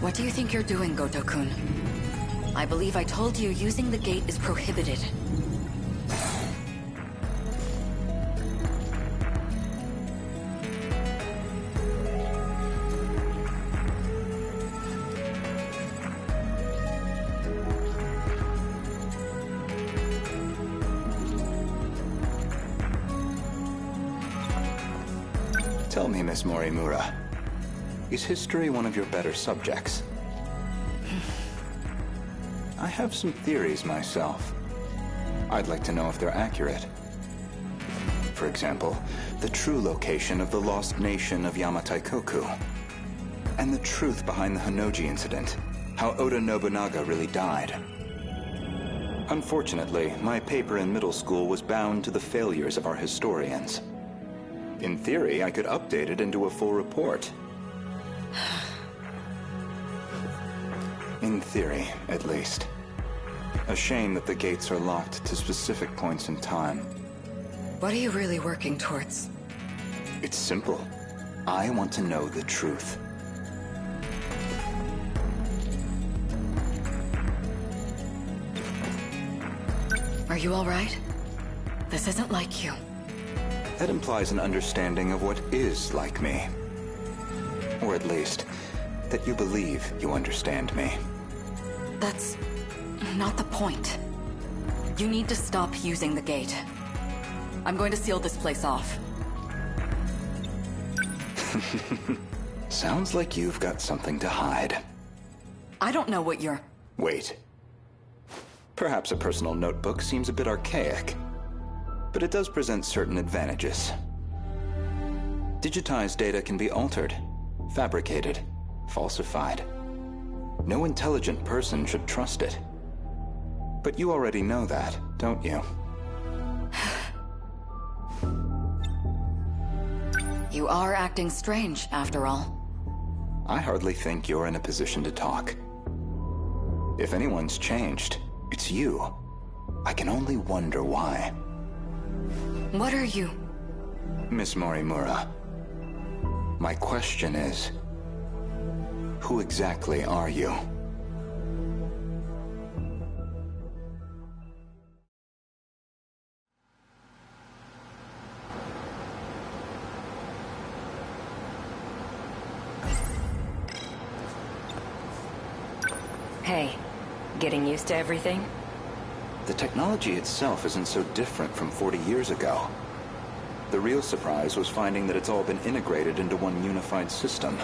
What do you think you're doing, Goto-kun? I believe I told you using the gate is prohibited. Tell me, Miss Morimura, is history one of your better subjects? I have some theories myself. I'd like to know if they're accurate. For example, the true location of the lost nation of Yamataikoku. And the truth behind the Honnouji incident. How Oda Nobunaga really died. Unfortunately, my paper in middle school was bound to the failures of our historians. In theory, I could update it into a full report. In theory, at least. A shame that the gates are locked to specific points in time. What are you really working towards? It's simple. I want to know the truth. Are you all right? This isn't like you. That implies an understanding of what is like me. Or at least, that you believe you understand me. That's not the point. You need to stop using the gate. I'm going to seal this place off. Sounds like you've got something to hide. I don't know what you're... Wait. Perhaps a personal notebook seems a bit archaic, but it does present certain advantages. Digitized data can be altered, fabricated, falsified. No intelligent person should trust it. But you already know that, don't you? You are acting strange, after all. I hardly think you're in a position to talk. If anyone's changed, it's you. I can only wonder why. What are you? Miss Morimura, my question is, who exactly are you? Hey, getting used to everything? The technology itself isn't so different from 40 years ago. The real surprise was finding that it's all been integrated into one unified system.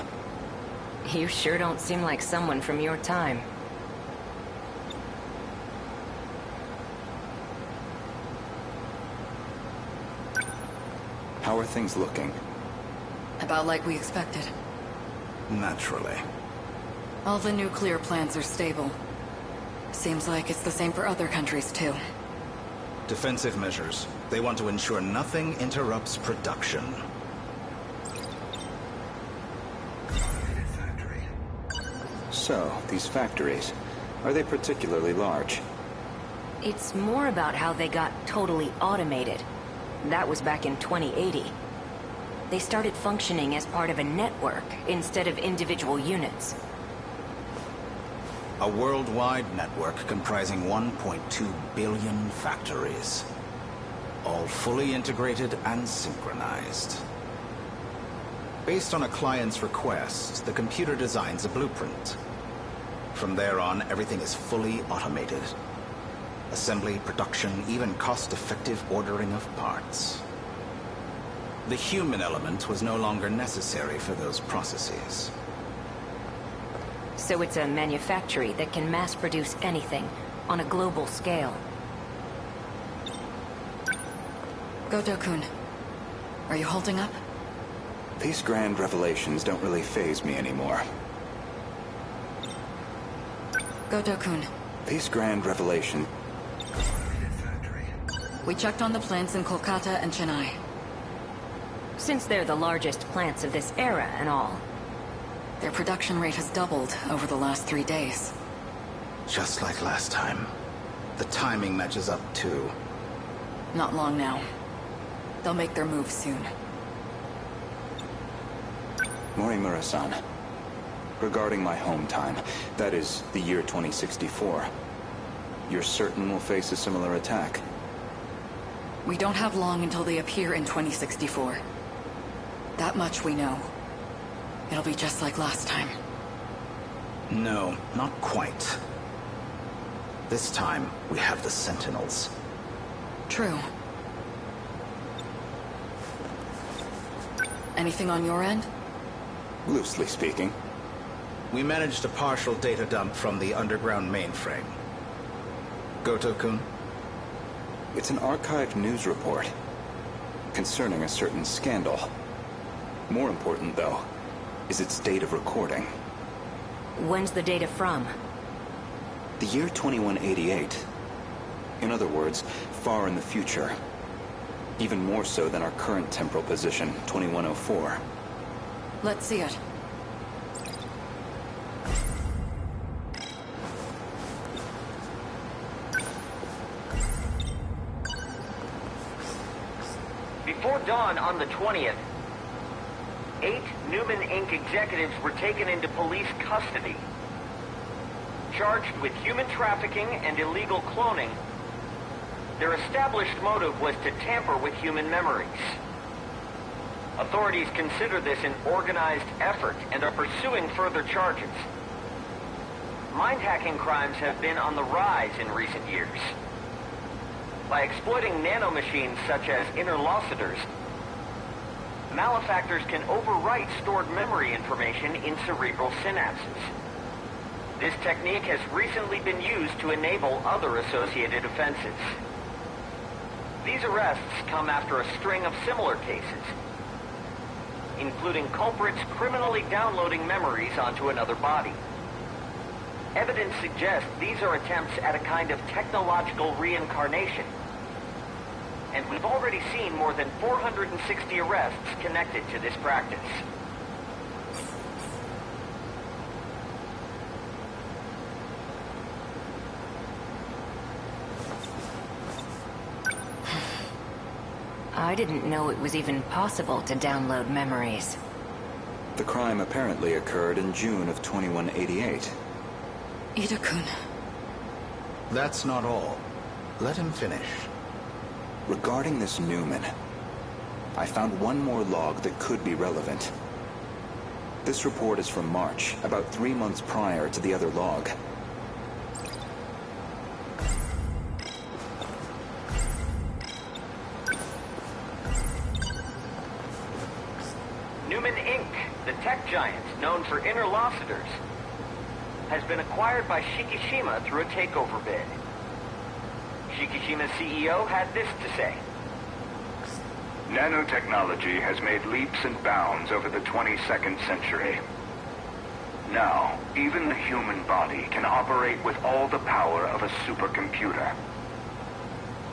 You sure don't seem like someone from your time. How are things looking? About like we expected. Naturally. All the nuclear plants are stable. Seems like it's the same for other countries, too. Defensive measures. They want to ensure nothing interrupts production. So, these factories, are they particularly large? It's more about how they got totally automated. That was back in 2080. They started functioning as part of a network instead of individual units. A worldwide network comprising 1.2 billion factories. All fully integrated and synchronized. Based on a client's request, the computer designs a blueprint. From there on, everything is fully automated. Assembly, production, even cost-effective ordering of parts. The human element was no longer necessary for those processes. So it's a manufactory that can mass-produce anything on a global scale. Goto-kun, are you holding up? These grand revelations don't really faze me anymore. Goto-kun. These grand revelations... We checked on the plants in Kolkata and Chennai. Since they're the largest plants of this era and all. Their production rate has doubled over the last 3 days. Just like last time. The timing matches up too. Not long now. They'll make their move soon. Morimura-san, Regarding my home time, that is, the year 2064, you're certain we'll face a similar attack? We don't have long until they appear in 2064. That much we know. It'll be just like last time. No, not quite. This time, we have the Sentinels. True. Anything on your end? Loosely speaking. We managed a partial data dump from the underground mainframe. Goto-kun? It's an archived news report concerning a certain scandal. More important, though, is its date of recording. When's the data from? The year 2188. In other words, far in the future. Even more so than our current temporal position, 2104. Let's see it. Before dawn on the 20th, 8 Newman Inc. executives were taken into police custody. Charged with human trafficking and illegal cloning, their established motive was to tamper with human memories. Authorities consider this an organized effort and are pursuing further charges. Mind-hacking crimes have been on the rise in recent years. By exploiting nanomachines such as interlocutors, malefactors can overwrite stored memory information in cerebral synapses. This technique has recently been used to enable other associated offenses. These arrests come after a string of similar cases, including culprits criminally downloading memories onto another body. Evidence suggests these are attempts at a kind of technological reincarnation, and we've already seen more than 460 arrests connected to this practice. I didn't know it was even possible to download memories. The crime apparently occurred in June of 2188. Ida-kun. That's not all. Let him finish. Regarding this Newman, I found one more log that could be relevant. This report is from March, about 3 months prior to the other log. Newman Inc., the tech giant known for interlocutors, has been acquired by Shikishima through a takeover bid. Shikishima's CEO had this to say. Nanotechnology has made leaps and bounds over the 22nd century. Now, even the human body can operate with all the power of a supercomputer.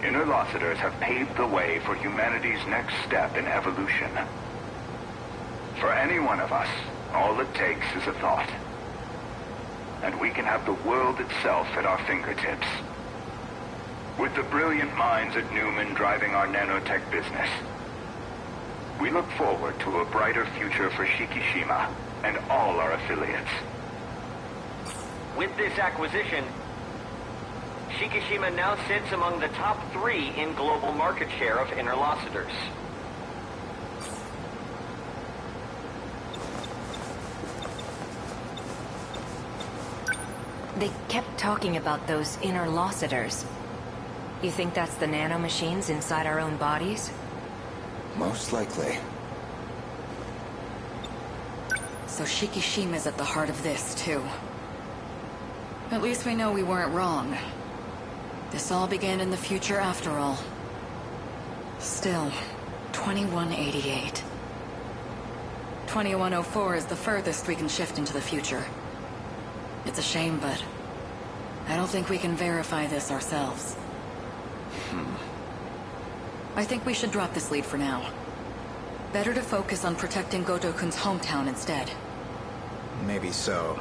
Interlocutors have paved the way for humanity's next step in evolution. For any one of us, all it takes is a thought. And we can have the world itself at our fingertips. With the brilliant minds at Newman driving our nanotech business, we look forward to a brighter future for Shikishima and all our affiliates. With this acquisition, Shikishima now sits among the top 3 in global market share of interlocutors. They kept talking about those interlocutors. You think that's the nanomachines inside our own bodies? Most likely. So Shikishima's at the heart of this, too. At least we know we weren't wrong. This all began in the future after all. Still, 2188. 2104 is the furthest we can shift into the future. It's a shame, but I don't think we can verify this ourselves. I think we should drop this lead for now. Better to focus on protecting Goto-kun's hometown instead. Maybe so.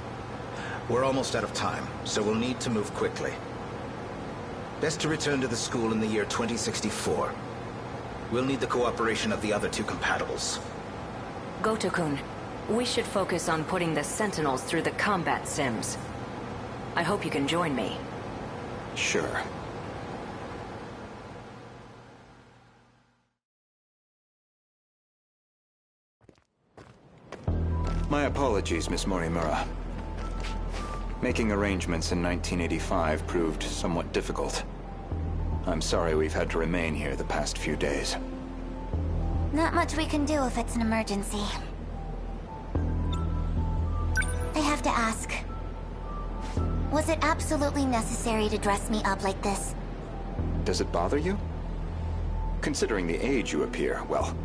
We're almost out of time, so we'll need to move quickly. Best to return to the school in the year 2064. We'll need the cooperation of the other 2 compatibles. Goto-kun, We should focus on putting the sentinels through the combat sims. I hope you can join me. Sure. My apologies, Miss Morimura. Making arrangements in 1985 proved somewhat difficult. I'm sorry we've had to remain here the past few days. Not much we can do if it's an emergency. I have to ask. Was it absolutely necessary to dress me up like this? Does it bother you? Considering the age you appear, well,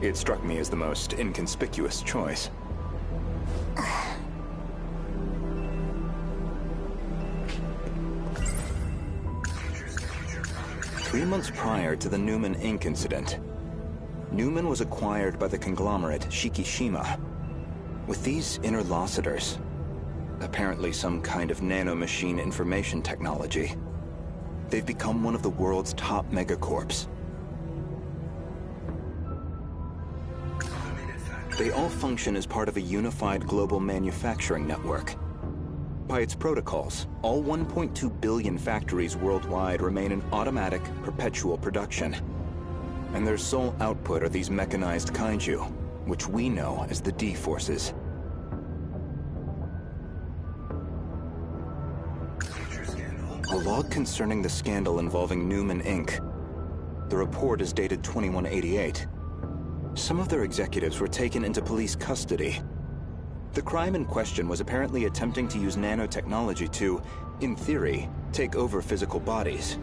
it struck me as the most inconspicuous choice. 3 months prior to the Newman Inc. incident, Newman was acquired by the conglomerate Shikishima. With these interlocutors, apparently some kind of nanomachine information technology, they've become one of the world's top megacorps. They all function as part of a unified global manufacturing network. By its protocols, all 1.2 billion factories worldwide remain in automatic, perpetual production. And their sole output are these mechanized kaiju, which we know as the D-Forces. A log concerning the scandal involving Newman Inc. The report is dated 2188. Some of their executives were taken into police custody. The crime in question was apparently attempting to use nanotechnology to, in theory, take over physical bodies.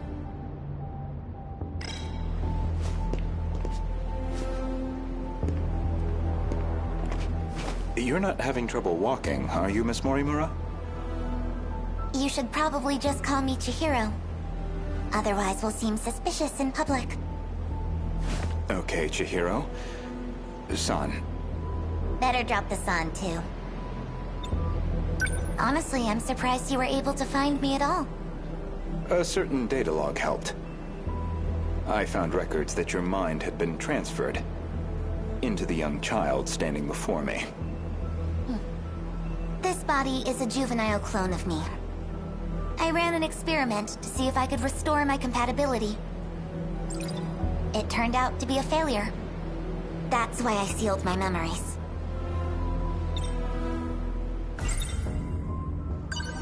You're not having trouble walking, are you, Miss Morimura? You should probably just call me Chihiro. Otherwise we'll seem suspicious in public. Okay, Chihiro. San. Better drop the san, too. Honestly, I'm surprised you were able to find me at all. A certain data log helped. I found records that your mind had been transferred into the young child standing before me. This body is a juvenile clone of me. I ran an experiment to see if I could restore my compatibility. It turned out to be a failure. That's why I sealed my memories.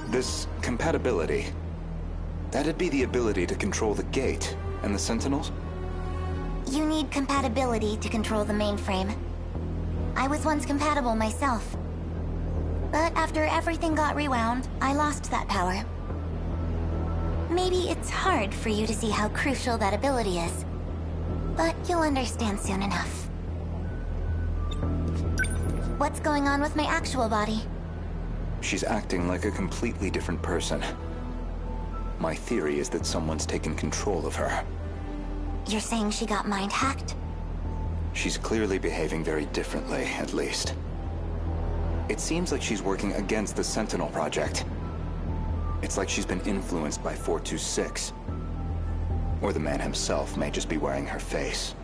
This compatibility, that'd be the ability to control the gate and the sentinels? You need compatibility to control the mainframe. I was once compatible myself. But after everything got rewound, I lost that power. Maybe it's hard for you to see how crucial that ability is, but you'll understand soon enough. What's going on with my actual body? She's acting like a completely different person. My theory is that someone's taken control of her. You're saying she got mind-hacked? She's clearly behaving very differently, at least. It seems like she's working against the Sentinel Project. It's like she's been influenced by 426. Or the man himself may just be wearing her face.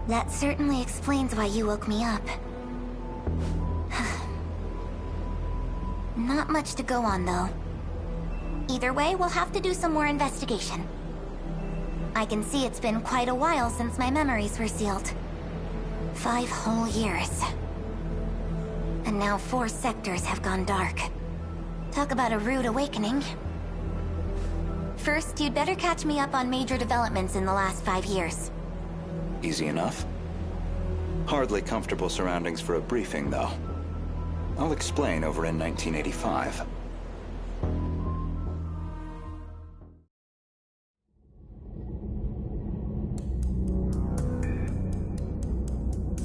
That certainly explains why you woke me up. Not much to go on, though. Either way, we'll have to do some more investigation. I can see it's been quite a while since my memories were sealed. 5 whole years. And now 4 sectors have gone dark. Talk about a rude awakening. First, you'd better catch me up on major developments in the last 5 years. Easy enough. Hardly comfortable surroundings for a briefing, though. I'll explain over in 1985.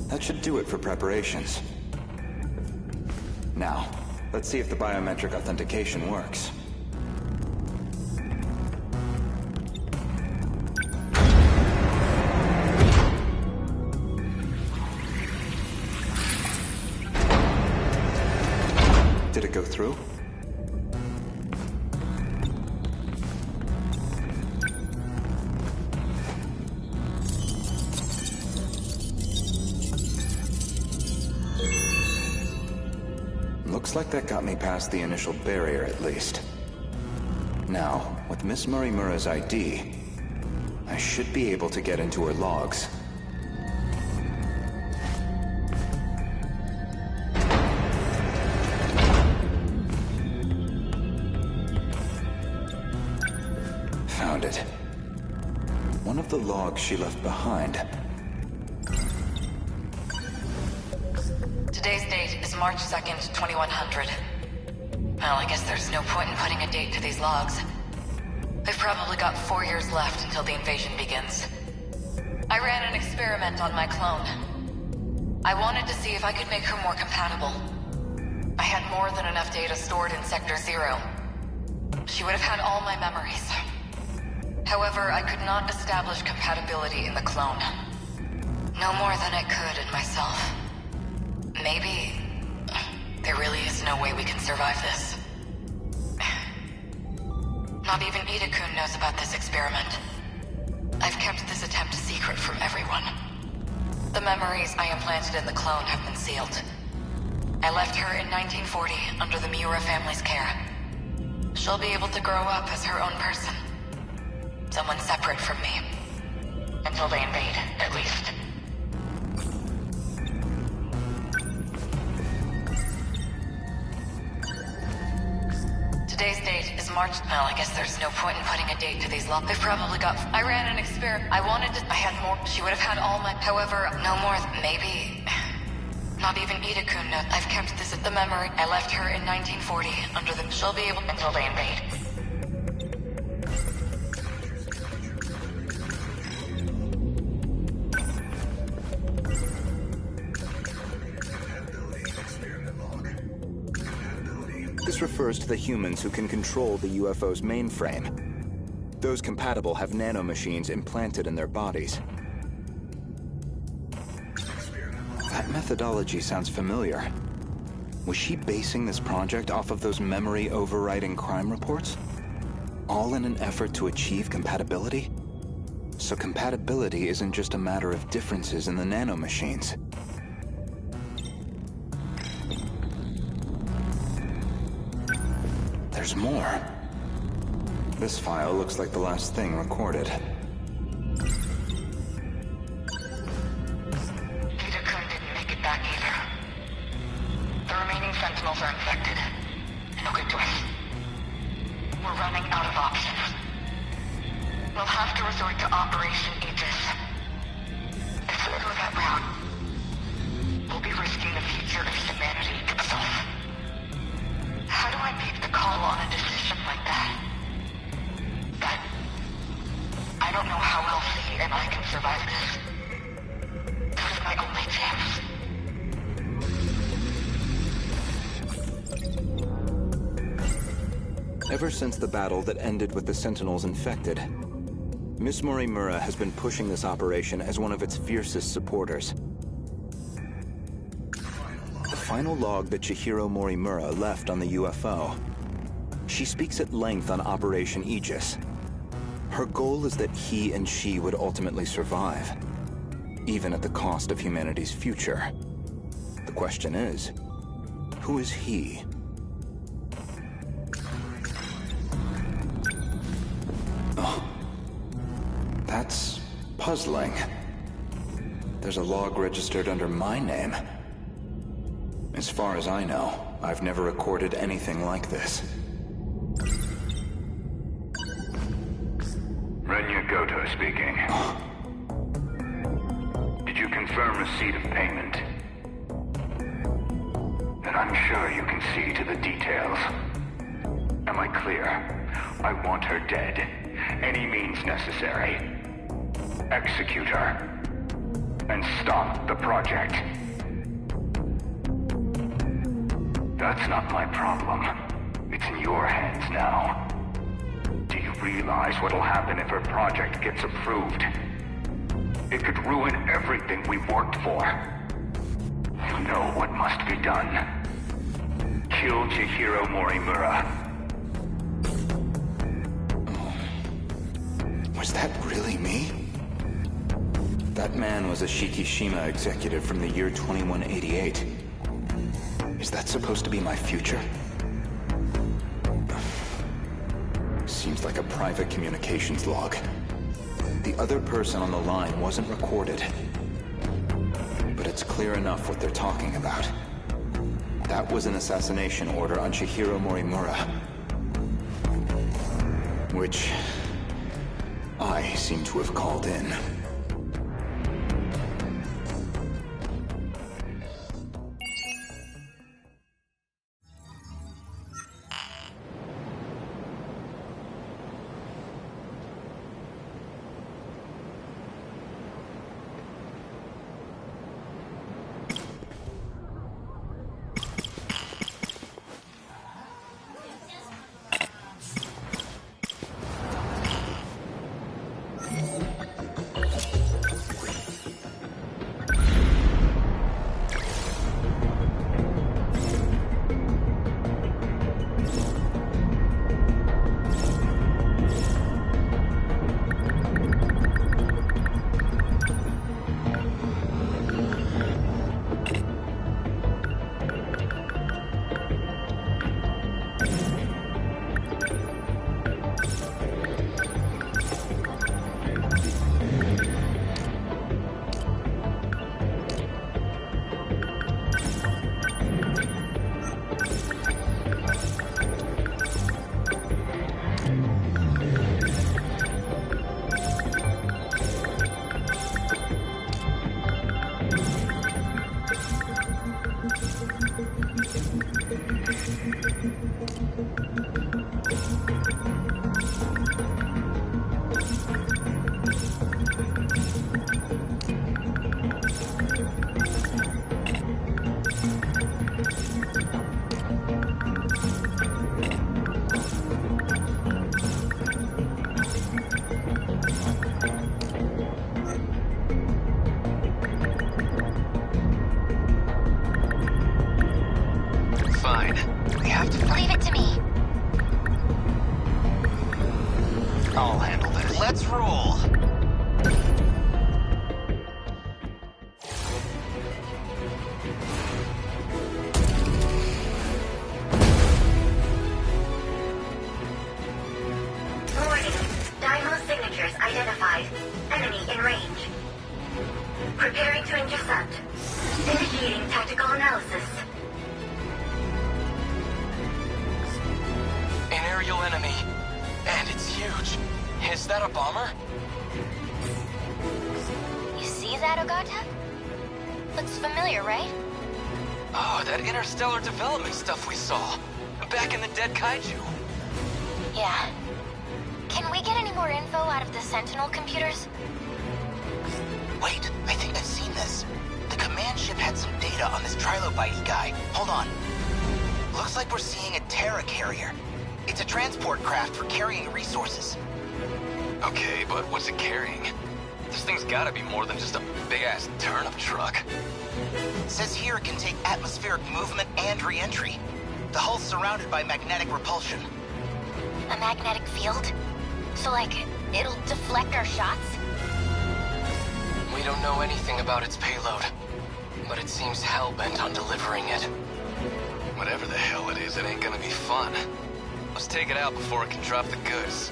That should do it for preparations. Now, let's see if the biometric authentication works. Did it go through? like that got me past the initial barrier, at least. Now, with Miss Morimura's ID, I should be able to get into her logs. Found it. One of the logs she left behind. Today's date is March 2nd, 2100. Well, I guess there's no point in putting a date to these logs. They've probably got 4 years left until the invasion begins. I ran an experiment on my clone. I wanted to see if I could make her more compatible. I had more than enough data stored in Sector 0. She would have had all my memories. However, I could not establish compatibility in the clone. No more than I could in myself. Maybe there really is no way we can survive this. Not even Ida-kun knows about this experiment. I've kept this attempt a secret from everyone. The memories I implanted in the clone have been sealed. I left her in 1940 under the Miura family's care. She'll be able to grow up as her own person. Someone separate from me. Until they invade, at least. Today's date is March... Well, I guess there's no point in putting a date to they've probably got... I ran an experiment. I had more... She would have had all my... However, no more... Maybe... Not even Ida-kun knows. I've kept this at the memory. I left her in 1940 under the... She'll be able... Until they invade. This refers to the humans who can control the UFO's mainframe. Those compatible have nanomachines implanted in their bodies. That methodology sounds familiar. Was she basing this project off of those memory-overriding crime reports? All in an effort to achieve compatibility? So compatibility isn't just a matter of differences in the nanomachines. There's more. This file looks like the last thing recorded. Ida-kun didn't make it back either. The remaining sentinels are infected. No good to us. We're running out of options. We'll have to resort to Operation Aegis. If we go that route, we'll be risking the future of humanity itself. How do I make the call on a decision like that? But I don't know how Elsie and I can survive this. This is my only chance. Ever since the battle that ended with the Sentinels infected, Miss Morimura has been pushing this operation as one of its fiercest supporters. The final log that Chihiro Morimura left on the UFO. She speaks at length on Operation Aegis. Her goal is that he and she would ultimately survive, even at the cost of humanity's future. The question is, who is he? Oh, that's puzzling. There's a log registered under my name. As far as I know, I've never recorded anything like this. Renya Goto speaking. Did you confirm receipt of payment? Then I'm sure you can see to the details. Am I clear? I want her dead. Any means necessary. Execute her. And stop the project. That's not my problem. It's in your hands now. Do you realize what'll happen if her project gets approved? It could ruin everything we've worked for. You know what must be done. Kill Chihiro Morimura. Was that really me? That man was a Shikishima executive from the year 2188. Is that supposed to be my future? Seems like a private communications log. The other person on the line wasn't recorded. But it's clear enough what they're talking about. That was an assassination order on Chihiro Morimura. Which I seem to have called in. I'll handle this. Let's roll! Warning. Dymo signatures identified. Enemy in range. Preparing to intercept. Initiating tactical analysis. An aerial enemy. And it's huge. Is that a bomber? You see that, Ogata? Looks familiar, right? Oh, that interstellar development stuff we saw. Back in the dead kaiju. Yeah. Can we get any more info out of the sentinel computers? Wait, I think I've seen this. The command ship had some data on this trilobite guy. Hold on. Looks like we're seeing a Terra carrier. It's a transport craft for carrying resources. Okay, but what's it carrying? This thing's gotta be more than just a big-ass turnip truck. Says here it can take atmospheric movement and re-entry. The hull's surrounded by magnetic repulsion. A magnetic field? So, like, it'll deflect our shots? We don't know anything about its payload, but it seems hell-bent on delivering it. Whatever the hell it is, it ain't gonna be fun. Let's take it out before it can drop the goods.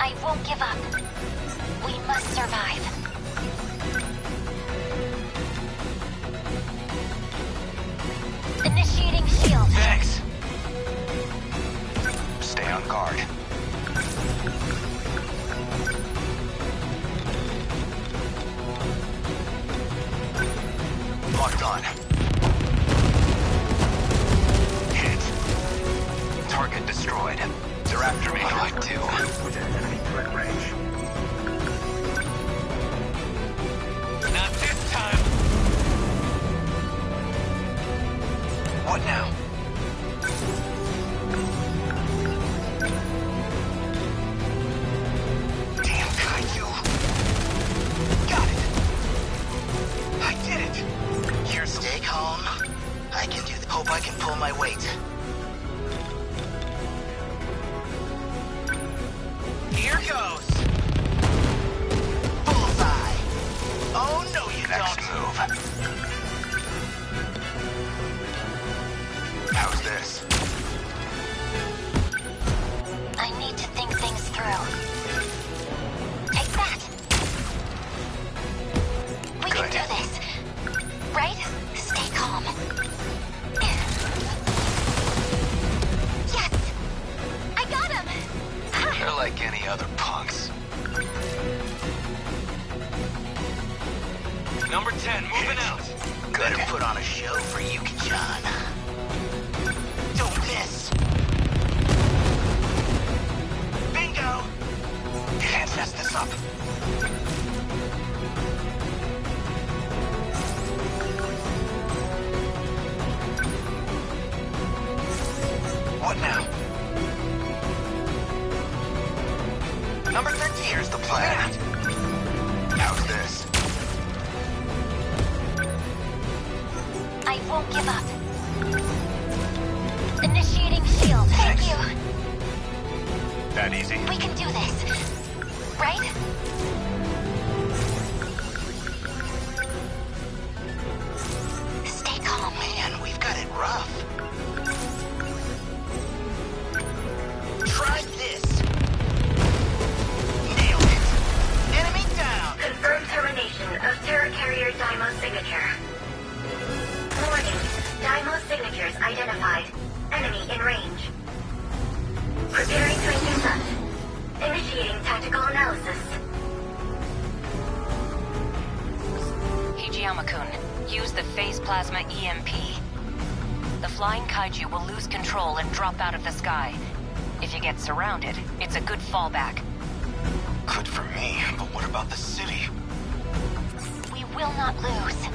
I won't give up. We must survive. Initiating shield. Thanks. Stay on guard. Locked on. Hit. Target destroyed. They're after me. What do I do? Within enemy threat range. Not this time. What now? Damn Kaiju. Got it. I did it. Here, stay calm. I can do hope I can pull my weight. Here goes. Bullseye. Oh, no, you Next don't. move. How's this? I need to think things through. Take that. We can Good. do this. Right? Stay calm. Yes! I got him! They're like any other punks. Number 10, moving out. Better put on a show for Yuki-chan. Don't miss. Bingo! Can't mess this up. What now? Number 13. Here's the plan. How's this? I won't give up. Initiating shield. Thank you. That easy? We can do this. Right? Stay calm. Man, we've got it rough. Try this. Nailed it. Enemy down. Confirmed termination of Terra Carrier Dymo signature. Warning. Dymo signatures identified. Enemy in range. Preparing to intercept. Initiating tactical analysis. Hijiyama-kun, use the phase plasma EMP. The flying kaiju will lose control and drop out of the sky. If you get surrounded, it's a good fallback. Good for me, but what about the city? We will not lose.